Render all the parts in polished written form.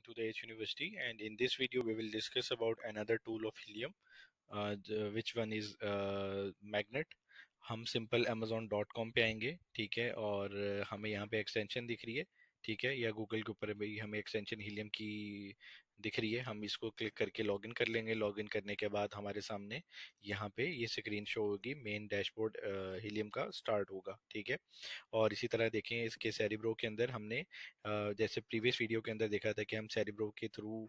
to the H University, and in this video we will discuss about another tool of Helium, which one is Magnet. हम simple amazon.com पे आएंगे, ठीक है, और हमें यहाँ पे एक्सटेंशन दिख रही है, ठीक है, या गूगल के ऊपर भी हमें एक्सटेंशन हीलियम की दिख रही है। हम इसको क्लिक करके लॉगिन कर लेंगे। लॉगिन करने के बाद हमारे सामने यहाँ पे ये स्क्रीन शो होगी, मेन डैशबोर्ड हीलियम का स्टार्ट होगा, ठीक है। और इसी तरह देखें इसके सेरिब्रो के अंदर हमने जैसे प्रीवियस वीडियो के अंदर देखा था कि हम सेरिब्रो के थ्रू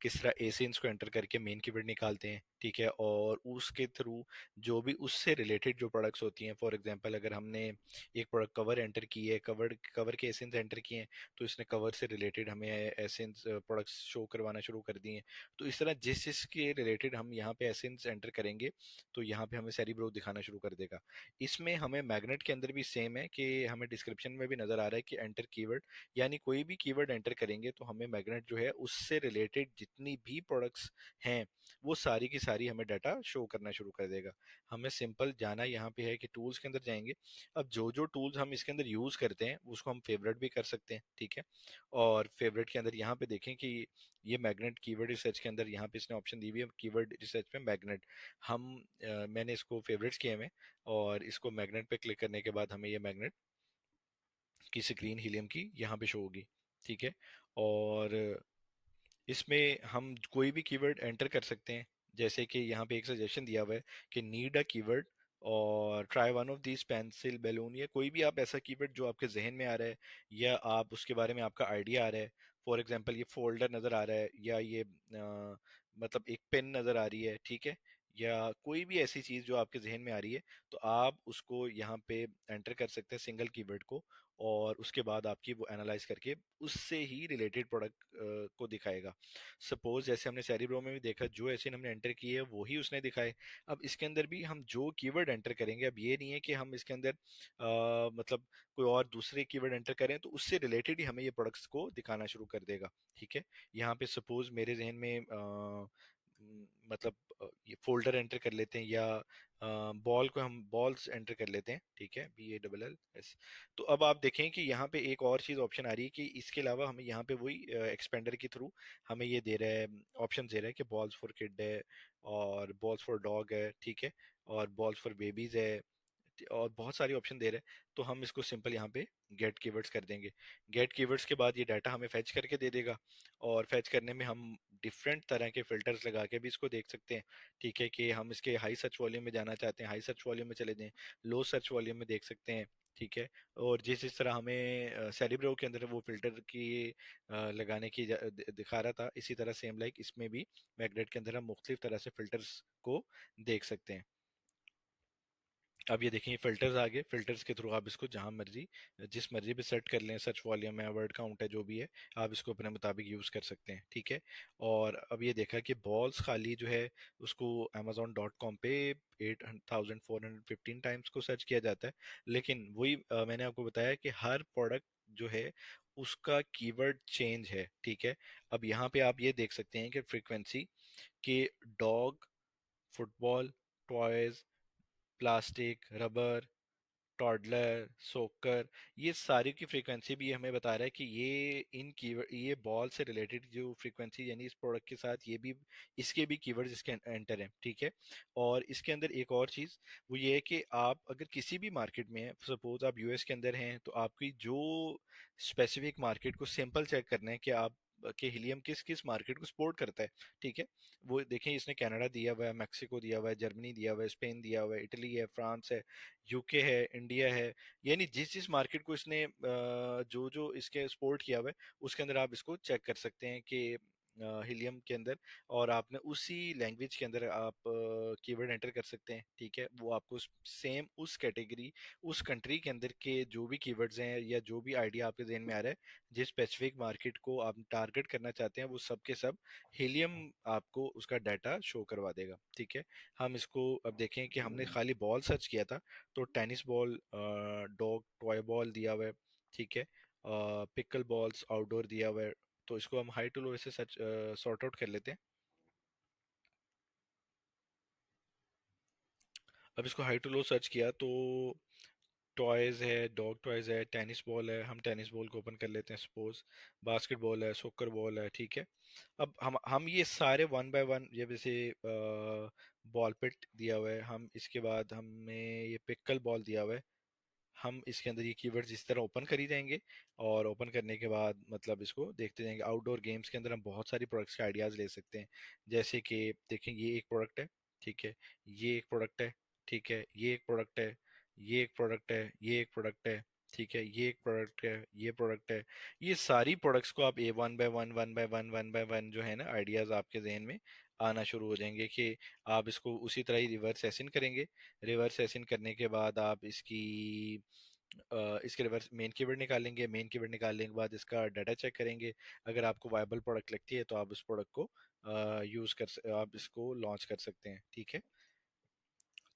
किस तरह एसियंस को एंटर करके मेन कीवर्ड निकालते हैं, ठीक है, और उसके थ्रू जो भी उससे रिलेटेड जो प्रोडक्ट्स होती हैं, फॉर एग्जांपल अगर हमने एक प्रोडक्ट कवर एंटर की है, कवर कवर के एसेंस एंटर किए हैं, तो इसने कवर से रिलेटेड हमें एसेंस प्रोडक्ट्स शो करवाना शुरू कर दिए हैं। तो इस तरह जिस जिसके रिलेटेड हम यहाँ पे एसेंस एंटर करेंगे तो यहाँ पे हमें सेरिब्रो दिखाना शुरू कर देगा। इसमें हमें मैग्नेट के अंदर भी सेम है कि हमें डिस्क्रिप्शन में भी नजर आ रहा है कि एंटर कीवर्ड, यानी कोई भी कीवर्ड एंटर करेंगे तो हमें मैग्नेट जो है उससे रिलेटेड जितनी भी प्रोडक्ट्स हैं वो सारी की सारी हमें डाटा शो करना शुरू कर देगा। हमें सिंपल जाना यहाँ पे है कि टूल्स के अंदर जाएंगे। अब जो जो टूल्स हम इसके अंदर यूज करते हैं उसको हम फेवरेट भी कर सकते हैं, ठीक है। और फेवरेट के अंदर यहाँ पे देखें कि ये मैग्नेट कीवर्ड रिसर्च के अंदर यहाँ पे इसने ऑप्शन दी हुई है कीवर्ड रिसर्च में मैग्नेट। मैंने इसको फेवरेट्स किए हैं और इसको मैग्नेट पे क्लिक करने के बाद हमें ये मैग्नेट की स्क्रीन हीलियम की यहाँ पे शो होगी, ठीक है। और इसमें हम कोई भी कीवर्ड एंटर कर सकते हैं, जैसे कि यहाँ पे एक सजेशन दिया हुआ है कि नीड अ कीवर्ड और try one of this pencil balloon, या कोई भी आप ऐसा कीवर्ड जो आपके जहन में आ रहा है या आप उसके बारे में आपका आइडिया आ रहा है। फॉर एग्जांपल ये फोल्डर नजर आ रहा है, या ये मतलब एक पेन नजर आ रही है, ठीक है, या कोई भी ऐसी चीज जो आपके जहन में आ रही है, तो आप उसको यहाँ पे एंटर कर सकते हैं सिंगल कीवर्ड को, और उसके बाद आपकी वो एनालाइज करके उससे ही रिलेटेड प्रोडक्ट को दिखाएगा। सपोज जैसे हमने सेरिब्रो में भी देखा, जो ऐसे हमने एंटर किए है वो ही उसने दिखाए। अब इसके अंदर भी हम जो कीवर्ड एंटर करेंगे, अब ये नहीं है कि हम इसके अंदर मतलब कोई और दूसरे कीवर्ड एंटर करें तो उससे रिलेटेड ही हमें ये प्रोडक्ट्स को दिखाना शुरू कर देगा, ठीक है। यहाँ पे सपोज मेरे जहन में मतलब ये फोल्डर एंटर कर लेते हैं, या बॉल को हम बॉल्स एंटर कर लेते हैं, ठीक है, BALLS। तो अब आप देखें कि यहाँ पे एक और चीज ऑप्शन आ रही है कि इसके अलावा हमें यहाँ पे वही एक्सपेंडर के थ्रू हमें ये दे रहा है, ऑप्शन दे रहा है कि बॉल्स फॉर किड है, और बॉल्स फॉर डॉग है, ठीक है, और बॉल्स फॉर बेबीज है, और बहुत सारी ऑप्शन दे रहे हैं। तो हम इसको सिंपल यहाँ पे गेट कीवर्ड्स कर देंगे। गेट कीवर्ड्स के बाद ये डाटा हमें फैच करके दे देगा, और फैच करने में हम डिफरेंट तरह के फिल्टर्स लगा के भी इसको देख सकते हैं, ठीक है, कि हम इसके हाई सर्च वॉल्यूम में जाना चाहते हैं, हाई सर्च वॉल्यूम में चले जाएं, लो सर्च वॉल्यूम में देख सकते हैं, ठीक है। और जिस जिस तरह हमें सेरिब्रो के अंदर वो फिल्टर की लगाने की दिखा रहा था, इसी तरह सेम लाइक इसमें भी मैग्नेट के अंदर हम मुख्तलिफ तरह से फिल्टर्स को देख सकते हैं। अब ये देखें फिल्टर्स आ गए। फिल्टर्स के थ्रू आप इसको जहां मर्जी जिस मर्जी पे सेट कर लें, सर्च वॉल्यूम है, वर्ड काउंट है, जो भी है, आप इसको अपने मुताबिक यूज कर सकते हैं, ठीक है। और अब ये देखा कि बॉल्स खाली जो है उसको amazon.com पे 8415 टाइम्स को सर्च किया जाता है। लेकिन वही मैंने आपको बताया कि हर प्रोडक्ट जो है उसका कीवर्ड चेंज है, ठीक है। अब यहाँ पे आप ये देख सकते हैं कि फ्रीक्वेंसी के dog, football, toys, plastic, rubber, toddler, सोकर, ये सारी की फ्रीक्वेंसी भी हमें बता रहा है कि ये बॉल से रिलेटेड जो फ्रीक्वेंसी, यानी इस प्रोडक्ट के साथ ये भी इसके भी कीवर्ड्स इसके एंटर हैं, ठीक है। और इसके अंदर एक और चीज वो ये है कि आप अगर किसी भी मार्केट में हैं, सपोज आप यूएस के अंदर हैं, तो आपकी जो स्पेसिफिक मार्केट को सैंपल चेक करना है कि आप कि हीलियम किस किस मार्केट को सपोर्ट करता है, ठीक है। वो देखें इसने कनाडा दिया हुआ है, मैक्सिको दिया हुआ है, जर्मनी दिया हुआ है, स्पेन दिया हुआ है, इटली है, फ्रांस है, यूके है, इंडिया है। यानी जिस जिस मार्केट को इसने जो जो इसके सपोर्ट किया हुआ है उसके अंदर आप इसको चेक कर सकते हैं कि हीलियम के अंदर, और आपने उसी लैंग्वेज के अंदर आप कीवर्ड एंटर कर सकते हैं, ठीक है। वो आपको सेम उस कैटेगरी, उस कंट्री के अंदर के जो भी कीवर्ड्स हैं या जो भी आइडिया आपके जहन में आ रहा है, जिस स्पेसिफिक मार्केट को आप टारगेट करना चाहते हैं, वो सब के सब हीलियम आपको उसका डाटा शो करवा देगा, ठीक है। हम इसको अब देखें कि हमने खाली बॉल सर्च किया था, तो tennis ball, dog toy ball दिया हुआ है, ठीक है, पिकल बॉल्स आउटडोर दिया हुआ है। तो इसको हम हाई टू लो से सर्च सॉर्ट आउट कर लेते हैं। अब इसको हाई टू लो सर्च किया तो टॉयज है, डॉग टॉयज है, टेनिस बॉल है, हम टेनिस बॉल को ओपन कर लेते हैं सपोज। बास्केटबॉल है, सॉकर बॉल है, ठीक है। अब हम ये सारे वन बाय वन, ये जैसे बॉल पिट दिया हुआ है, हम इसके बाद हमें ये पिक्कल बॉल दिया हुआ है, हम इसके अंदर ये कीवर्ड्स इस तरह ओपन करी जाएंगे। और ओपन करने के बाद मतलब इसको देखते जाएंगे। आउटडोर गेम्स के अंदर हम बहुत सारी प्रोडक्ट्स के आइडियाज ले सकते हैं। जैसे कि देखें, ये एक प्रोडक्ट है, ठीक है, ये एक प्रोडक्ट है, ठीक है, ये एक प्रोडक्ट है, ये एक प्रोडक्ट है, ये एक प्रोडक्ट है, ठीक है, ये एक प्रोडक्ट है, ये प्रोडक्ट है। ये सारी प्रोडक्ट्स को आप A one by one, one by one, one by one जो है ना, आइडियाज आपके जहन में आना शुरू हो जाएंगे कि आप इसको उसी तरह ही रिवर्स एसिन करेंगे। रिवर्स एसिन करने के बाद आप इसके रिवर्स मेन कीवर्ड निकालेंगे। मेन कीवर्ड निकालने के बाद इसका डाटा चेक करेंगे। अगर आपको वायबल प्रोडक्ट लगती है तो आप उस प्रोडक्ट को आप इसको लॉन्च कर सकते हैं, ठीक है।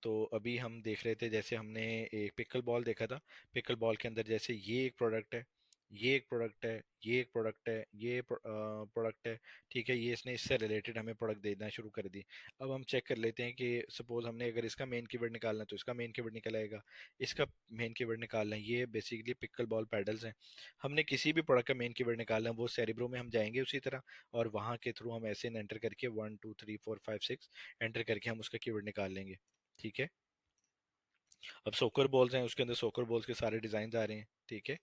तो अभी हम देख रहे थे, जैसे हमने एक पिकल बॉल देखा था। पिकल बॉल के अंदर जैसे ये एक प्रोडक्ट है, ये एक प्रोडक्ट है, ये एक प्रोडक्ट है, ये प्रोडक्ट है, ठीक है। ये इसने इससे रिलेटेड हमें प्रोडक्ट देना शुरू कर दी। अब हम चेक कर लेते हैं कि सपोज हमने अगर इसका मेन कीवर्ड निकालना है तो इसका मेन कीवर्ड निकल आएगा। इसका मेन कीवर्ड निकालना है, ये बेसिकली पिकल बॉल पैडल्स हैं। हमने किसी भी प्रोडक्ट का मेन कीवर्ड निकालना है, वो सेरिब्रो में हम जाएंगे उसी तरह, और वहां के थ्रू हम ऐसे एंटर करके 1 2 3 4 5 6 एंटर करके हम उसका कीवर्ड निकाल लेंगे, ठीक है। अब सोकर बॉल्स हैं, उसके अंदर सोकर बॉल्स के सारे डिजाइन आ रहे हैं, ठीक है।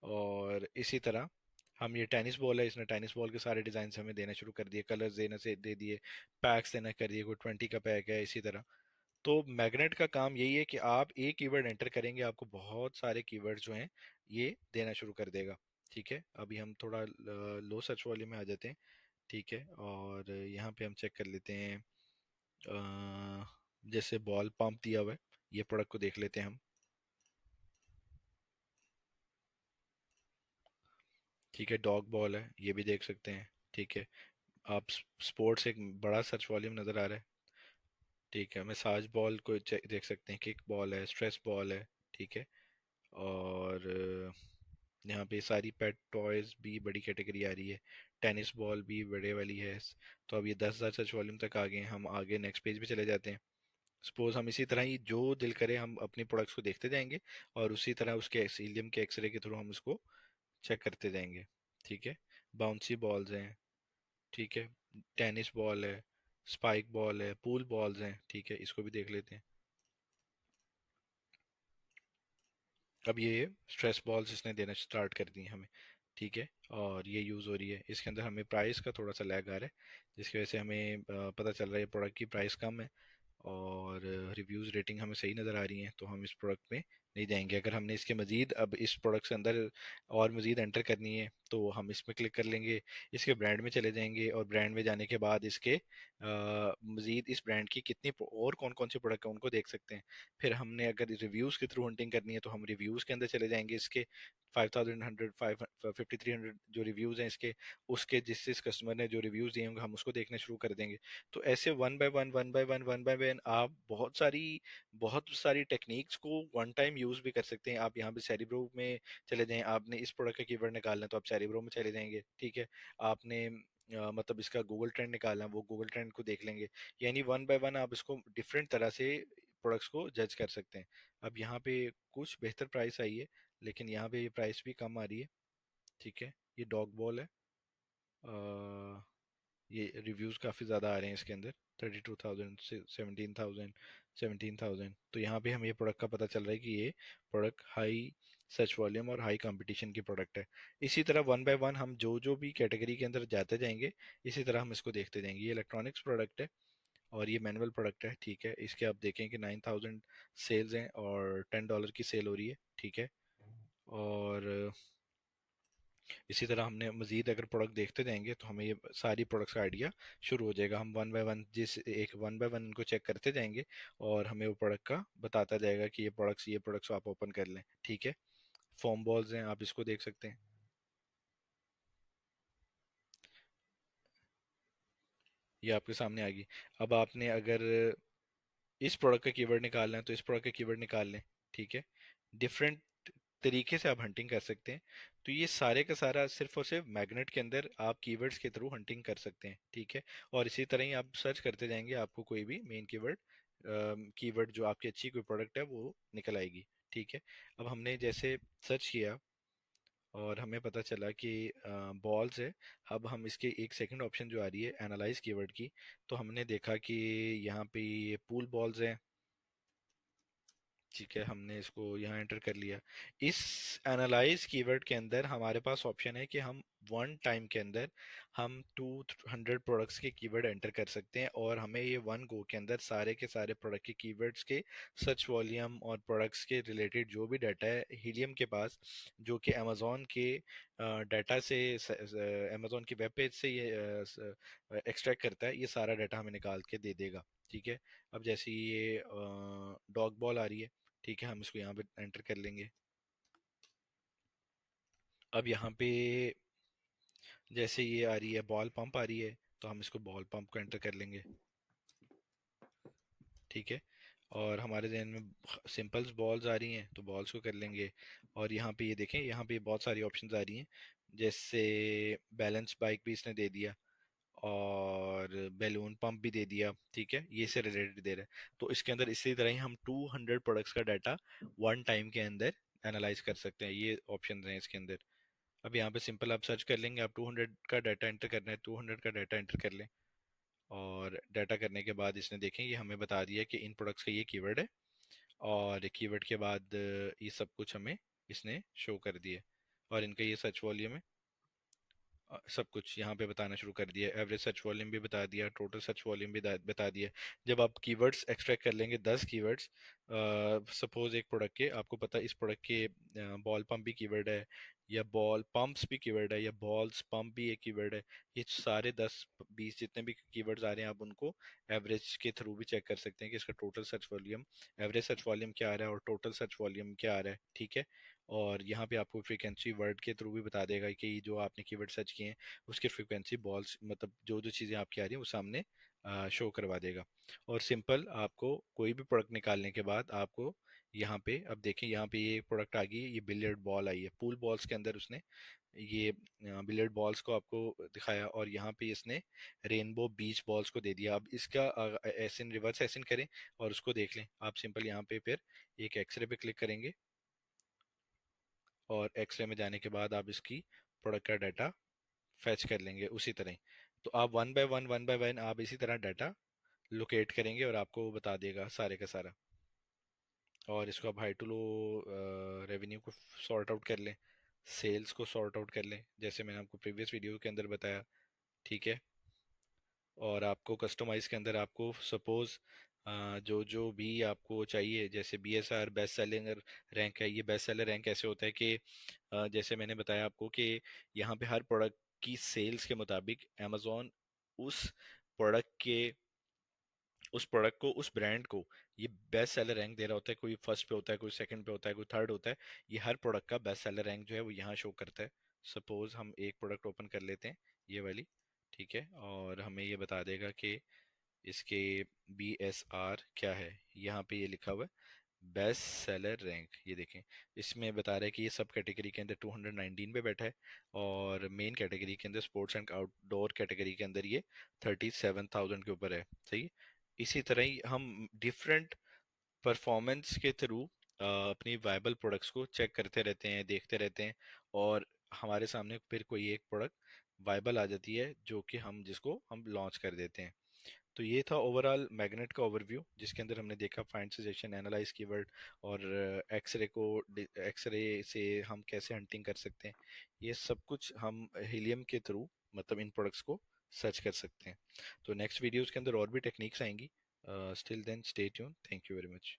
और इसी तरह हम ये टेनिस बॉल है, इसने टेनिस बॉल के सारे डिजाइन हमें देना शुरू कर दिए, कलर्स देने से दे दिए, पैक्स देना कर दिए, कोई 20 का पैक है इसी तरह। तो मैग्नेट का काम यही है कि आप एक कीवर्ड एंटर करेंगे, आपको बहुत सारे कीवर्ड जो हैं ये देना शुरू कर देगा, ठीक है। अभी हम थोड़ा लो सर्च वॉल्यूम में आ जाते हैं, ठीक है। और यहाँ पे हम चेक कर लेते हैं, अ, जैसे बॉल पंप दिया हुआ है, ये प्रोडक्ट को देख लेते हैं हम, ठीक है। डॉग बॉल है, ये भी देख सकते हैं, ठीक है। आप स्पोर्ट्स, एक बड़ा सर्च वॉल्यूम नज़र आ रहा है, ठीक है। मसाज बॉल को देख सकते हैं, किक बॉल है, स्ट्रेस बॉल है, ठीक है। और यहाँ पे सारी पेट टॉयज भी बड़ी कैटेगरी आ रही है, टेनिस बॉल भी बड़े वाली है। तो अब ये 10,000 सर्च वॉल्यूम तक आ गए हैं। हम आगे नेक्स्ट पेज पे चले जाते हैं। सपोज हम इसी तरह ही जो दिल करे हम अपनी प्रोडक्ट्स को देखते जाएंगे, और उसी तरह उसके सीलियम के एक्सरे के थ्रू हम उसको चेक करते जाएंगे, ठीक है। बाउंसी बॉल्स हैं, ठीक है, टेनिस बॉल है, स्पाइक बॉल है, पूल बॉल्स हैं, ठीक है, इसको भी देख लेते हैं। अब ये स्ट्रेस बॉल्स इसने देना स्टार्ट कर दी हैं हमें, ठीक है। और ये यूज़ हो रही है, इसके अंदर हमें प्राइस का थोड़ा सा लैग आ रहा है, जिसकी वजह से हमें पता चल रहा है प्रोडक्ट की प्राइस कम है, और रिव्यूज़ रेटिंग हमें सही नज़र आ रही हैं, तो हम इस प्रोडक्ट में नहीं जाएंगे। अगर हमने इसके मज़ीद अब इस प्रोडक्ट के अंदर और मज़ीद एंटर करनी है तो हम इसमें क्लिक कर लेंगे, इसके ब्रांड में चले जाएंगे, और ब्रांड में जाने के बाद इसके मज़ीद इस ब्रांड की कितनी और कौन कौन सी प्रोडक्ट है उनको देख सकते हैं। फिर हमने अगर रिव्यूज़ के थ्रू हंटिंग करनी है तो हम रिव्यूज़ के अंदर चले जाएंगे, इसके 5100 5300 जो रिव्यूज़ हैं इसके, उसके जिस जिस कस्टमर ने जो रिव्यूज़ दिए होंगे हम उसको देखना शुरू कर देंगे। तो ऐसे one by one, one by one, one by one आप बहुत सारी टेक्निक्स को वन टाइम यूज भी कर सकते हैं। आप यहाँ पे सेरिब्रो में चले जाएं, आपने इस प्रोडक्ट का कीवर्ड निकालना है तो आप सेरिब्रो में चले जाएंगे, ठीक है। आपने मतलब इसका गूगल ट्रेंड निकालना है, वो गूगल ट्रेंड को देख लेंगे। यानी वन बाय वन आप इसको डिफरेंट तरह से प्रोडक्ट्स को जज कर सकते हैं। अब यहाँ पे कुछ बेहतर प्राइस आई है, लेकिन यहाँ पे ये प्राइस भी कम आ रही है, ठीक है। ये डॉग बॉल है, ये रिव्यूज़ काफ़ी ज़्यादा आ रहे हैं इसके अंदर, 32,000 से 17,000, 17,000। तो यहाँ पे हमें ये प्रोडक्ट का पता चल रहा है कि ये प्रोडक्ट हाई सर्च वॉल्यूम और हाई कंपटीशन की प्रोडक्ट है। इसी तरह वन बाय वन हम जो जो भी कैटेगरी के अंदर जाते जाएंगे, इसी तरह हम इसको देखते जाएंगे। ये इलेक्ट्रॉनिक्स प्रोडक्ट है, और ये मैनुअल प्रोडक्ट है, ठीक है। इसके आप देखें कि 9,000 सेल्स हैं और $10 की सेल हो रही है, ठीक है। और इसी तरह हमने मजीद अगर प्रोडक्ट देखते जाएंगे तो हमें ये सारी प्रोडक्ट्स का आइडिया शुरू हो जाएगा। हम one by one one by one इनको चेक करते जाएंगे, और हमें वो प्रोडक्ट का बताता जाएगा कि ये प्रोडक्ट्स आप ओपन कर लें, ठीक है। फोम बॉल्स हैं, आप इसको देख सकते हैं, ये आपके सामने आ गई। अब आपने अगर इस प्रोडक्ट का कीवर्ड निकालना है तो इस प्रोडक्ट का कीवर्ड निकाल लें, ठीक है। डिफरेंट तरीके से आप हंटिंग कर सकते हैं। तो ये सारे का सारा सिर्फ और सिर्फ मैग्नेट के अंदर आप कीवर्ड्स के थ्रू हंटिंग कर सकते हैं, ठीक है। और इसी तरह ही आप सर्च करते जाएंगे, आपको कोई भी मेन कीवर्ड कीवर्ड जो आपकी अच्छी कोई प्रोडक्ट है वो निकल आएगी। ठीक है। अब हमने जैसे सर्च किया और हमें पता चला कि बॉल्स है। अब हम इसके एक सेकंड ऑप्शन जो आ रही है एनालाइज कीवर्ड की, तो हमने देखा कि यहाँ पे ये पूल बॉल्स हैं। ठीक है, हमने इसको यहाँ एंटर कर लिया। इस एनालाइज कीवर्ड के अंदर हमारे पास ऑप्शन है कि हम वन टाइम के अंदर हम 200 प्रोडक्ट्स के कीवर्ड एंटर कर सकते हैं, और हमें ये वन गो के अंदर सारे के सारे प्रोडक्ट के कीवर्ड्स के सर्च वॉल्यूम और प्रोडक्ट्स के रिलेटेड जो भी डाटा है हीलियम के पास, जो कि अमेजोन के डाटा से, अमेजोन की वेब पेज से ये एक्सट्रैक्ट करता है, ये सारा डाटा हमें निकाल के दे देगा। ठीक है। अब जैसे ये डॉग बॉल आ रही है, ठीक है, हम इसको यहाँ पे एंटर कर लेंगे। अब यहाँ पे जैसे ये आ रही है बॉल पंप आ रही है, तो हम इसको बॉल पंप को एंटर कर लेंगे। ठीक है। और हमारे जहन में सिंपल्स बॉल्स आ रही हैं, तो बॉल्स को कर लेंगे। और यहाँ पे ये देखें, यहाँ पे बहुत सारी ऑप्शंस आ रही हैं, जैसे बैलेंस बाइक भी इसने दे दिया, और बैलून पंप भी दे दिया। ठीक है, ये से रिलेटेड दे रहा है। तो इसके अंदर इसी तरह ही हम 200 प्रोडक्ट्स का डाटा वन टाइम के अंदर एनालाइज कर सकते हैं। ये ऑप्शन हैं इसके अंदर। अब यहाँ पे सिंपल आप सर्च कर लेंगे, आप 200 का डाटा एंटर करना है, 200 का डाटा एंटर कर लें। और डाटा करने के बाद इसने देखें ये हमें बता दिया कि इन प्रोडक्ट्स का ये कीवर्ड है, और कीवर्ड के बाद ये सब कुछ हमें इसने शो कर दिया, और इनका ये सर्च वॉल्यूम है। सब कुछ यहाँ पे बताना शुरू कर दिया, एवरेज सर्च वॉल्यूम भी बता दिया, टोटल सर्च वॉल्यूम भी बता दिया। जब आप कीवर्ड्स एक्सट्रैक्ट कर लेंगे 10 कीवर्ड्स, सपोज एक प्रोडक्ट के, आपको पता है इस प्रोडक्ट के बॉल पंप भी कीवर्ड है, या बॉल पंप्स भी कीवर्ड है, या बॉल्स पंप भी एक कीवर्ड है। ये सारे 10-20 जितने भी कीवर्ड्स आ रहे हैं, आप उनको एवरेज के थ्रू भी चेक कर सकते हैं कि इसका total search volume, average search volume क्या आ रहा है और टोटल सर्च वॉल्यूम क्या आ रहा है। ठीक है। और यहाँ पे आपको फ्रीक्वेंसी वर्ड के थ्रू भी बता देगा कि जो आपने कीवर्ड सर्च किए हैं उसकी फ्रीक्वेंसी बॉल्स, मतलब जो जो चीज़ें आपकी आ रही हैं वो सामने शो करवा देगा। और सिंपल आपको कोई भी प्रोडक्ट निकालने के बाद आपको यहाँ पे, अब देखें यहाँ पे ये प्रोडक्ट आ गई है, ये बिलियर्ड बॉल आई है, पूल बॉल्स के अंदर उसने ये बिलियर्ड बॉल्स को आपको दिखाया, और यहाँ पे इसने रेनबो बीच बॉल्स को दे दिया। अब इसका ऐसे रिवर्स ऐसे करें और उसको देख लें। आप सिंपल यहाँ पे फिर एक एक्सरे पे क्लिक करेंगे, और एक्सरे में जाने के बाद आप इसकी प्रोडक्ट का डाटा फैच कर लेंगे उसी तरह ही। तो आप वन बाय वन आप इसी तरह डाटा लोकेट करेंगे, और आपको वो बता देगा सारे का सारा। और इसको आप हाई टू लो रेवेन्यू को सॉर्ट आउट कर लें, सेल्स को सॉर्ट आउट कर लें, जैसे मैंने आपको प्रीवियस वीडियो के अंदर बताया। ठीक है। और आपको कस्टमाइज के अंदर आपको सपोज जो जो भी आपको चाहिए, जैसे BSR बेस्ट सेलिंग रैंक है, ये बेस्ट सेलर रैंक ऐसे होता है कि जैसे मैंने बताया आपको कि यहाँ पे हर प्रोडक्ट की सेल्स के मुताबिक अमेजोन उस प्रोडक्ट के, उस प्रोडक्ट को, उस ब्रांड को ये बेस्ट सेलर रैंक दे रहा होता है। कोई फर्स्ट पे होता है, कोई सेकंड पे होता है, कोई थर्ड होता है। ये हर प्रोडक्ट का बेस्ट सेलर रैंक जो है वो यहाँ शो करता है। सपोज हम एक प्रोडक्ट ओपन कर लेते हैं, ये वाली। ठीक है। और हमें ये बता देगा कि इसके BSR क्या है। यहाँ पे ये लिखा हुआ है बेस्ट सेलर रैंक, ये देखें। इसमें बता रहा है कि ये सब कैटेगरी के अंदर 219 पे बैठा है, और मेन कैटेगरी के अंदर स्पोर्ट्स एंड आउटडोर कैटेगरी के अंदर ये 37,000 के ऊपर है। सही है? इसी तरह ही हम डिफरेंट परफॉर्मेंस के थ्रू अपनी वायबल प्रोडक्ट्स को चेक करते रहते हैं, देखते रहते हैं, और हमारे सामने फिर कोई एक प्रोडक्ट वायबल आ जाती है जो कि हम जिसको हम लॉन्च कर देते हैं। तो ये था ओवरऑल मैग्नेट का ओवरव्यू, जिसके अंदर हमने देखा फाइंड सजेशन, एनालाइज कीवर्ड, और एक्सरे को, एक्सरे से हम कैसे हंटिंग कर सकते हैं। ये सब कुछ हम हीलियम के थ्रू, मतलब इन प्रोडक्ट्स को सर्च कर सकते हैं। तो नेक्स्ट वीडियोस के अंदर और भी टेक्निक्स आएंगी। Still then stay tuned, thank you very much.